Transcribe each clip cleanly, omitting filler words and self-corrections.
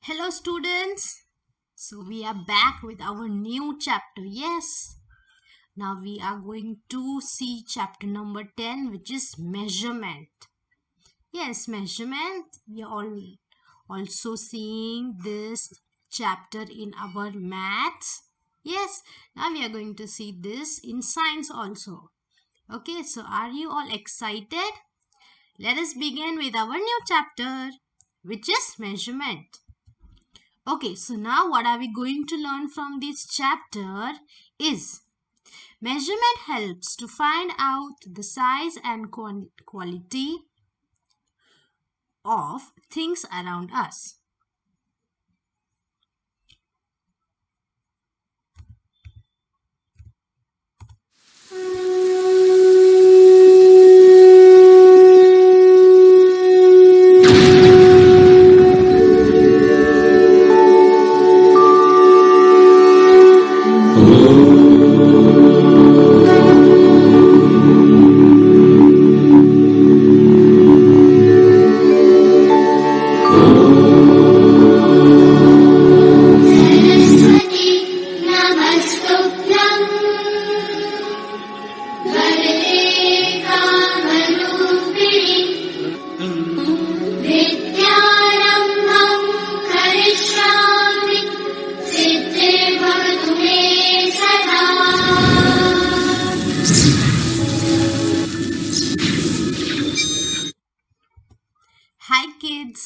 Hello, students. So, we are back with our new chapter. Yes, now we are going to see chapter number 10, which is measurement. Yes, measurement. We are all also seeing this chapter in our maths. Yes, now we are going to see this in science also. Okay, so are you all excited? Let us begin with our new chapter, which is measurement. Okay, so now what are we going to learn from this chapter is measurement helps to find out the size and quality of things around us. Saraswati नमस्तुभ्यं वरदे कामरूपिणि विद्यारम्भं करिष्यामि सिद्धिर्भवतु मे सदा। Hi, kids.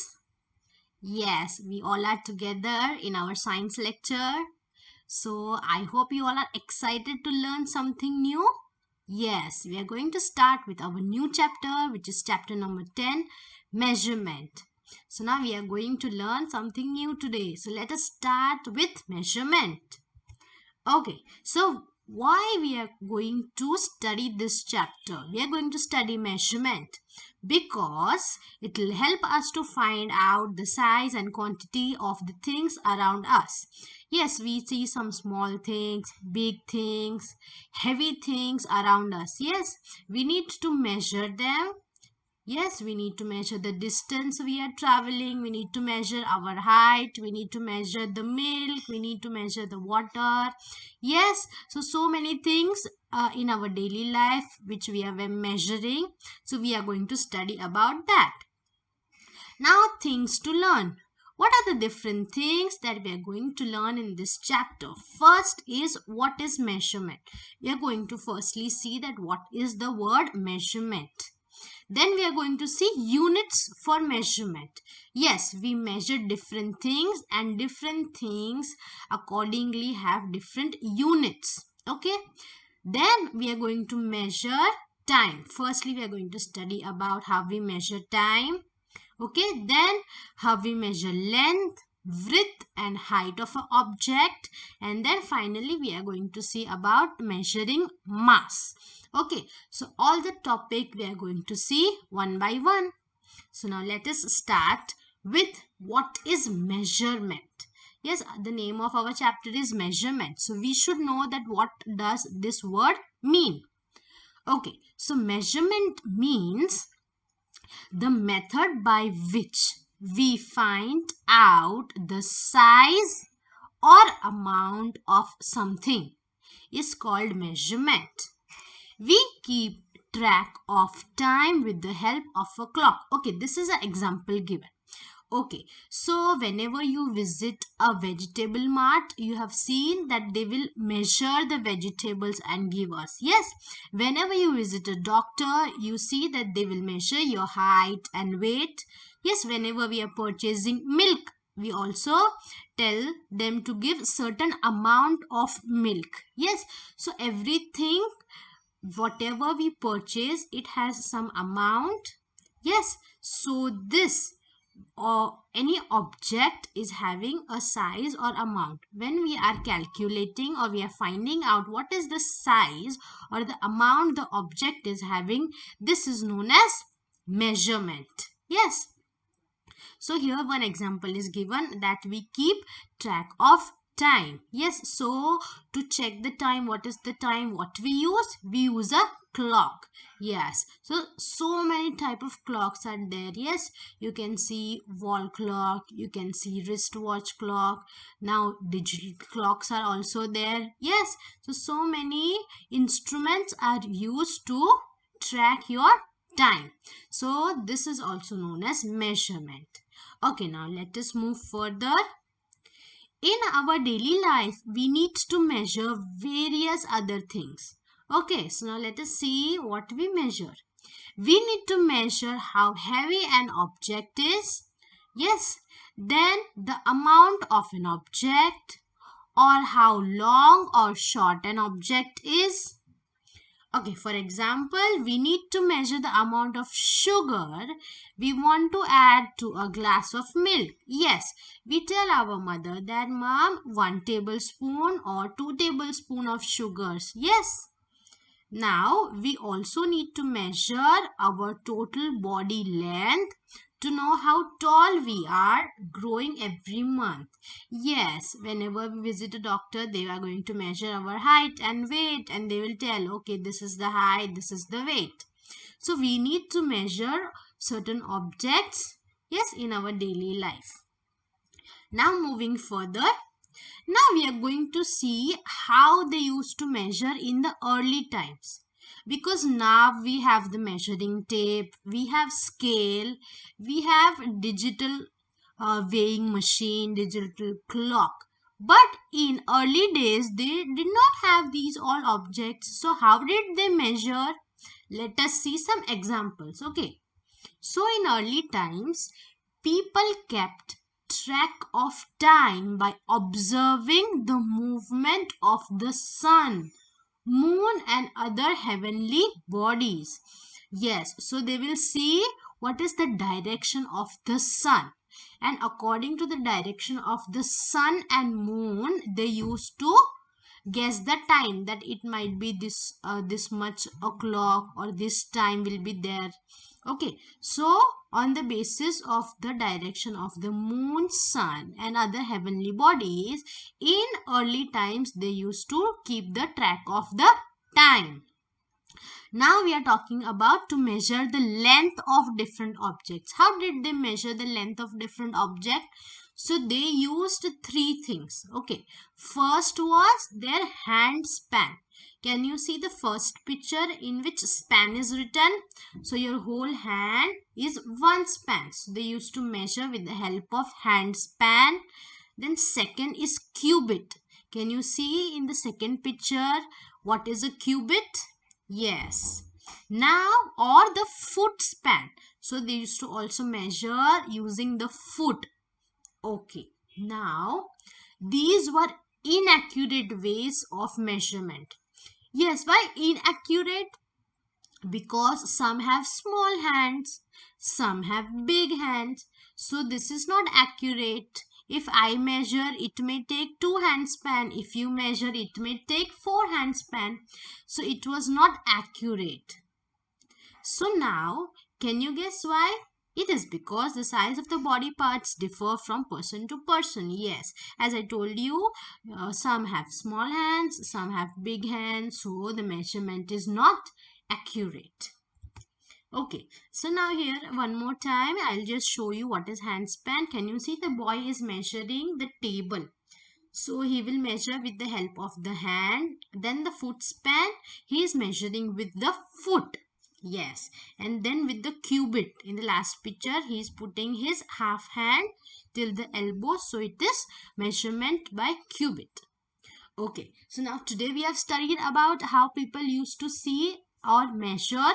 Yes, we all are together in our science lecture. So, I hope you all are excited to learn something new. Yes, we are going to start with our new chapter, which is chapter number 10, measurement. So, now we are going to learn something new today. So, let us start with measurement. Okay, so why we are going to study this chapter? We are going to study measurement because it will help us to find out the size and quantity of the things around us. Yes, we see some small things, big things, heavy things around us. Yes, we need to measure them. Yes, we need to measure the distance we are traveling. We need to measure our height. We need to measure the milk. We need to measure the water. Yes, so many things in our daily life which we are measuring. So we are going to study about that. Now, things to learn. What are the different things that we are going to learn in this chapter? First is what is measurement. We are going to firstly see that what is the word measurement. Then we are going to see units for measurement. Yes, we measure different things and different things accordingly have different units. Okay. Then we are going to measure time. Firstly, we are going to study about how we measure time. Okay. Then how we measure length, width and height of an object. And then finally we are going to see about measuring mass. Okay, so all the topic we are going to see one by one. So now let us start with what is measurement. Yes, the name of our chapter is measurement. So we should know that what does this word mean. Okay, so measurement means the method by which we find out the size or amount of something is called measurement. We keep track of time with the help of a clock. Okay, this is an example given. Okay, so whenever you visit a vegetable mart, you have seen that they will measure the vegetables and give us. Yes, whenever you visit a doctor, you see that they will measure your height and weight. Yes, whenever we are purchasing milk, we also tell them to give certain amount of milk. Yes, so everything whatever we purchase, it has some amount. Yes, so this or any object is having a size or amount. When we are calculating or we are finding out what is the size or the amount the object is having, this is known as measurement. Yes, so here one example is given that we keep track of time. Yes, so to check the time, what is the time, what we use a clock. Yes, so many type of clocks are there. Yes, you can see wall clock, you can see wristwatch clock. Now digital clocks are also there. Yes, so many instruments are used to track your time. So this is also known as measurement. Okay, now let us move further. In our daily life, we need to measure various other things. Okay, so now let us see what we measure. We need to measure how heavy an object is. Yes, then the amount of an object, or how long or short an object is. Okay, for example, we need to measure the amount of sugar we want to add to a glass of milk. Yes, we tell our mother that, Mom, 1 tablespoon or 2 tablespoon of sugars. Yes. Now, we also need to measure our total body length to know how tall we are growing every month. Yes, whenever we visit a doctor, they are going to measure our height and weight, and they will tell, okay, this is the height, this is the weight. So, we need to measure certain objects, yes, in our daily life. Now, moving further, now we are going to see how they used to measure in the early times. Because now we have the measuring tape, we have scale, we have digital weighing machine, digital clock. But in early days, they did not have these all objects. So how did they measure? Let us see some examples. Okay. So in early times, people kept track of time by observing the movement of the sun, moon, and other heavenly bodies. Yes, so they will see what is the direction of the sun. And according to the direction of the sun and moon, they used to guess the time that it might be this much o'clock, or this time will be there. Okay, so on the basis of the direction of the moon, sun, and other heavenly bodies, in early times they used to keep the track of the time. Now we are talking about to measure the length of different objects. How did they measure the length of different object? So they used three things. Okay, first was their hand span. Can you see the first picture in which span is written? So your whole hand is one span. So they used to measure with the help of hand span. Then second is cubit. Can you see in the second picture what is a cubit? Yes. Now, or the foot span. So they used to also measure using the foot. Okay. Now, these were inaccurate ways of measurement. Yes, why inaccurate? Because some have small hands, some have big hands. So this is not accurate. If I measure, it may take 2 hand span. If you measure, it may take 4 hand span. So it was not accurate. So now, can you guess why? It is because the size of the body parts differ from person to person. Yes, as I told you, some have small hands, some have big hands. So the measurement is not accurate. Okay, so now here one more time I'll just show you what is hand span. Can you see the boy is measuring the table? So he will measure with the help of the hand. Then the foot span, he is measuring with the foot. Yes, and then with the cubit, in the last picture he is putting his half hand till the elbow. So it is measurement by cubit. Okay, so now today we have studied about how people used to see or measure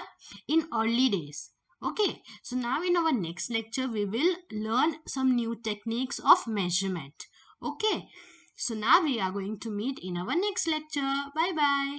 in early days. Okay, so now in our next lecture we will learn some new techniques of measurement. Okay, so now we are going to meet in our next lecture. Bye bye.